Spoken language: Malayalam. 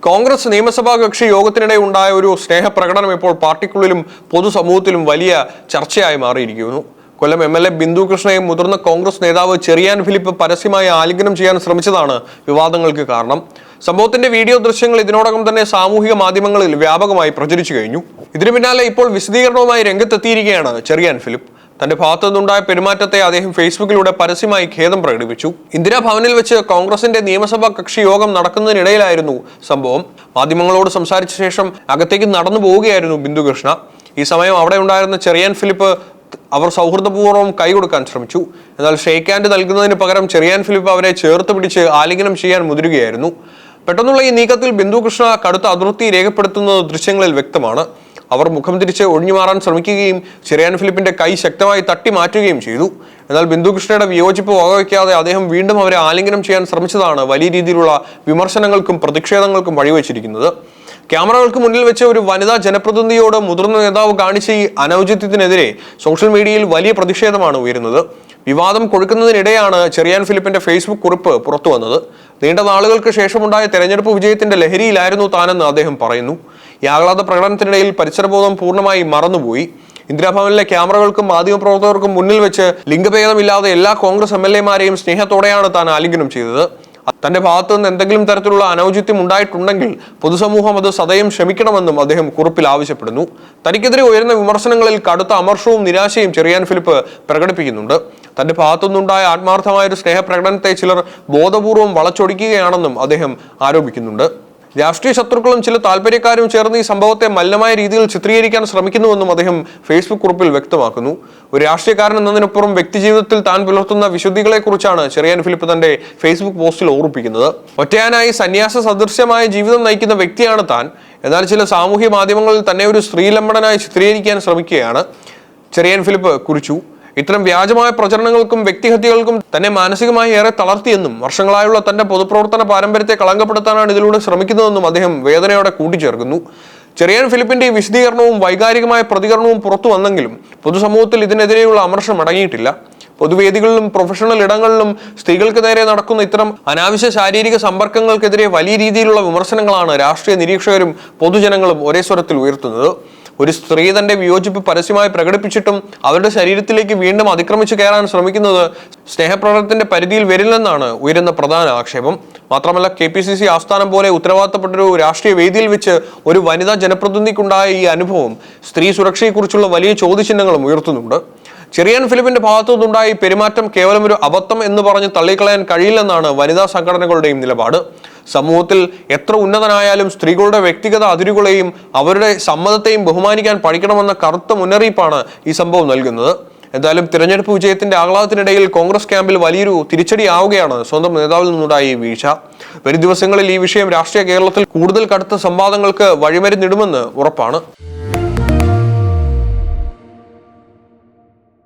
കോൺഗ്രസ് നിയമസഭാ കക്ഷി യോഗത്തിനിടെ ഉണ്ടായ ഒരു സ്നേഹപ്രകടനം ഇപ്പോൾ പാർട്ടിക്കുള്ളിലും പൊതുസമൂഹത്തിലും വലിയ ചർച്ചയായി മാറിയിരിക്കുന്നു. കൊല്ലം MLA ബിന്ദു കൃഷ്ണയെ മുതിർന്ന കോൺഗ്രസ് നേതാവ് ചെറിയാൻ ഫിലിപ്പ് പരസ്യമായി ആലിംഗനം ചെയ്യാൻ ശ്രമിച്ചതാണ് വിവാദങ്ങൾക്ക് കാരണം. സംഭവത്തിന്റെ വീഡിയോ ദൃശ്യങ്ങൾ ഇതിനോടകം തന്നെ സാമൂഹിക മാധ്യമങ്ങളിൽ വ്യാപകമായി പ്രചരിച്ചു കഴിഞ്ഞു. ഇതിനു പിന്നാലെ ഇപ്പോൾ വിശദീകരണവുമായി രംഗത്തെത്തിയിരിക്കുകയാണ് ചെറിയാൻ ഫിലിപ്പ്. തന്റെ ഭാഗത്തു നിന്നുണ്ടായ പെരുമാറ്റത്തെ അദ്ദേഹം ഫേസ്ബുക്കിലൂടെ പരസ്യമായി ഖേദം പ്രകടിപ്പിച്ചു. ഇന്ദിരാഭവനിൽ വെച്ച് കോൺഗ്രസിന്റെ നിയമസഭാ കക്ഷി യോഗം നടക്കുന്നതിനിടയിലായിരുന്നു സംഭവം. മാധ്യമങ്ങളോട് സംസാരിച്ച ശേഷം അകത്തേക്ക് നടന്നു പോവുകയായിരുന്നു ബിന്ദു കൃഷ്ണ. ഈ സമയം അവിടെ ഉണ്ടായിരുന്ന ചെറിയാൻ ഫിലിപ്പ് അവർ സൗഹൃദപൂർവ്വം കൈ കൊടുക്കാൻ ശ്രമിച്ചു. എന്നാൽ ഷെയ്ക്ക് ഹാൻഡ് നൽകുന്നതിന് പകരം ചെറിയാൻ ഫിലിപ്പ് അവരെ ചേർത്ത് പിടിച്ച് ആലിംഗനം ചെയ്യാൻ മുതിരുകയായിരുന്നു. പെട്ടെന്നുള്ള ഈ നീക്കത്തിൽ ബിന്ദു കൃഷ്ണ കടുത്ത അതൃപ്തി രേഖപ്പെടുത്തുന്നത് ദൃശ്യങ്ങളിൽ വ്യക്തമാണ്. അവർ മുഖം തിരിച്ച് ഒഴിഞ്ഞു മാറാൻ ശ്രമിക്കുകയും ചെറിയാൻ ഫിലിപ്പിന്റെ കൈ ശക്തമായി തട്ടി മാറ്റുകയും ചെയ്തു. എന്നാൽ ബിന്ദു കൃഷ്ണയുടെ വിയോജിപ്പ് വകവയ്ക്കാതെ അദ്ദേഹം വീണ്ടും അവരെ ആലിംഗനം ചെയ്യാൻ ശ്രമിച്ചതാണ് വലിയ രീതിയിലുള്ള വിമർശനങ്ങൾക്കും പ്രതിഷേധങ്ങൾക്കും വഴിവെച്ചിരിക്കുന്നത്. ക്യാമറകൾക്ക് മുന്നിൽ വെച്ച് ഒരു വനിതാ ജനപ്രതിനിധിയോട് മുതിർന്ന നേതാവ് കാണിച്ച ഈ അനൗചിത്യത്തിനെതിരെ സോഷ്യൽ മീഡിയയിൽ വലിയ പ്രതിഷേധമാണ് ഉയരുന്നത്. വിവാദം കൊഴുക്കുന്നതിനിടെയാണ് ചെറിയാൻ ഫിലിപ്പിന്റെ ഫേസ്ബുക്ക് കുറിപ്പ് പുറത്തു വന്നത്. നീണ്ട നാളുകൾക്ക് ശേഷമുണ്ടായ തെരഞ്ഞെടുപ്പ് വിജയത്തിന്റെ ലഹരിയിലായിരുന്നു താനെന്ന് അദ്ദേഹം പറയുന്നു. ഈ ആഹ്ലാദ പ്രകടനത്തിനിടയിൽ പരിസരബോധം പൂർണ്ണമായി മറന്നുപോയി. ഇന്ദിരാഭവനിലെ ക്യാമറകൾക്കും മാധ്യമപ്രവർത്തകർക്കും മുന്നിൽ വെച്ച് ലിംഗഭേദമില്ലാതെ എല്ലാ കോൺഗ്രസ് MLA-മാരെയും സ്നേഹത്തോടെയാണ് താൻ ആലിംഗനം ചെയ്തത്. തന്റെ ഭാഗത്തു നിന്ന് എന്തെങ്കിലും തരത്തിലുള്ള അനൗചിത്യം ഉണ്ടായിട്ടുണ്ടെങ്കിൽ പൊതുസമൂഹം അത് സദയം ക്ഷമിക്കണമെന്നും അദ്ദേഹം കുറിപ്പിൽ ആവശ്യപ്പെടുന്നു. തനിക്കെതിരെ ഉയർന്ന വിമർശനങ്ങളിൽ കടുത്ത അമർഷവും നിരാശയും ചെറിയാൻ ഫിലിപ്പ് പ്രകടിപ്പിക്കുന്നുണ്ട്. തന്റെ ഭാഗത്തുനിന്നുണ്ടായ ആത്മാർത്ഥമായ ഒരു സ്നേഹപ്രകടനത്തെ ചിലർ ബോധപൂർവം വളച്ചൊടിക്കുകയാണെന്നും അദ്ദേഹം ആരോപിക്കുന്നുണ്ട്. രാഷ്ട്രീയ ശത്രുക്കളും ചില താല്പര്യക്കാരും ചേർന്ന് ഈ സംഭവത്തെ മലിനമായ രീതിയിൽ ചിത്രീകരിക്കാൻ ശ്രമിക്കുന്നുവെന്നും അദ്ദേഹം ഫേസ്ബുക്ക് കുറിപ്പിൽ വ്യക്തമാക്കുന്നു. ഒരു രാഷ്ട്രീയക്കാരൻ എന്നതിനപ്പുറം വ്യക്തിജീവിതത്തിൽ താൻ പുലർത്തുന്ന വിശുദ്ധികളെ കുറിച്ചാണ് ചെറിയാൻ ഫിലിപ്പ് തന്റെ ഫേസ്ബുക്ക് പോസ്റ്റിൽ ഓർമ്മിപ്പിക്കുന്നത്. ഒറ്റയാനായി സന്യാസ സദൃശ്യമായ ജീവിതം നയിക്കുന്ന വ്യക്തിയാണ് താൻ. എന്നാൽ ചില സാമൂഹ്യ മാധ്യമങ്ങളിൽ തന്നെ ഒരു സ്ത്രീലമ്പടനായി ചിത്രീകരിക്കാൻ ശ്രമിക്കുകയാണ് ചെറിയാൻ ഫിലിപ്പ് കുറിച്ചു. ഇത്തരം വ്യാജമായ പ്രചരണങ്ങൾക്കും വ്യക്തിഹത്യകൾക്കും തന്നെ മാനസികമായി ഏറെ തളർത്തിയെന്നും വർഷങ്ങളായുള്ള തന്റെ പൊതുപ്രവർത്തന പാരമ്പര്യത്തെ കളങ്കപ്പെടുത്താനാണ് ഇതിലൂടെ ശ്രമിക്കുന്നതെന്നും അദ്ദേഹം വേദനയോടെ കൂട്ടിച്ചേർക്കുന്നു. ചെറിയാൻ ഫിലിപ്പിന്റെ ഈ വിശദീകരണവും വൈകാരികമായ പ്രതികരണവും പുറത്തു വന്നെങ്കിലും പൊതുസമൂഹത്തിൽ ഇതിനെതിരെയുള്ള അമർഷം അടങ്ങിയിട്ടില്ല. പൊതുവേദികളിലും പ്രൊഫഷണൽ ഇടങ്ങളിലും സ്ത്രീകൾക്ക് നേരെ നടക്കുന്ന ഇത്തരം അനാവശ്യ ശാരീരിക സമ്പർക്കങ്ങൾക്കെതിരെ വലിയ രീതിയിലുള്ള വിമർശനങ്ങളാണ് രാഷ്ട്രീയ നിരീക്ഷകരും പൊതുജനങ്ങളും ഒരേ സ്വരത്തിൽ ഉയർത്തുന്നത്. ഒരു സ്ത്രീ തന്റെ വിയോജിപ്പ് പരസ്യമായി പ്രകടിപ്പിച്ചിട്ടും അവരുടെ ശരീരത്തിലേക്ക് വീണ്ടും അതിക്രമിച്ചു കയറാൻ ശ്രമിക്കുന്നത് സ്നേഹപ്രകടനത്തിന്റെ പരിധിയിൽ വരില്ലെന്നാണ് ഉയരുന്ന പ്രധാന ആക്ഷേപം. മാത്രമല്ല KPCC ആസ്ഥാനം പോലെ ഉത്തരവാദിത്തപ്പെട്ടൊരു രാഷ്ട്രീയ വേദിയിൽ വെച്ച് ഒരു വനിതാ ജനപ്രതിനിധിക്കുണ്ടായ ഈ അനുഭവം സ്ത്രീ സുരക്ഷയെക്കുറിച്ചുള്ള വലിയ ചോദ്യചിഹ്നങ്ങളും ഉയർത്തുന്നുണ്ട്. ചെറിയാൻ ഫിലിപ്പിന്റെ ഭാഗത്തു നിന്നുണ്ടായ പെരുമാറ്റം കേവലം ഒരു അബദ്ധം എന്ന് പറഞ്ഞ് തള്ളിക്കളയാൻ കഴിയില്ലെന്നാണ് വനിതാ സംഘടനകളുടെയും നിലപാട്. സമൂഹത്തിൽ എത്ര ഉന്നതനായാലും സ്ത്രീകളുടെ വ്യക്തിഗത അതിരുകളെയും അവരുടെ സമ്മതത്തെയും ബഹുമാനിക്കാൻ പഠിക്കണമെന്ന കറുത്ത മുന്നറിയിപ്പാണ് ഈ സംഭവം നൽകുന്നത്. എന്തായാലും തിരഞ്ഞെടുപ്പ് വിജയത്തിന്റെ ആഹ്ലാദത്തിനിടയിൽ കോൺഗ്രസ് ക്യാമ്പിൽ വലിയൊരു തിരിച്ചടിയാവുകയാണ് സ്വന്തം നേതാവിൽ നിന്നുണ്ടായ ഈ വീഴ്ച. വരും ദിവസങ്ങളിൽ ഈ വിഷയം രാഷ്ട്രീയ കേരളത്തിൽ കൂടുതൽ കടുത്ത സംവാദങ്ങൾക്ക് വഴിമരുന്നിടുമെന്ന് ഉറപ്പാണ്.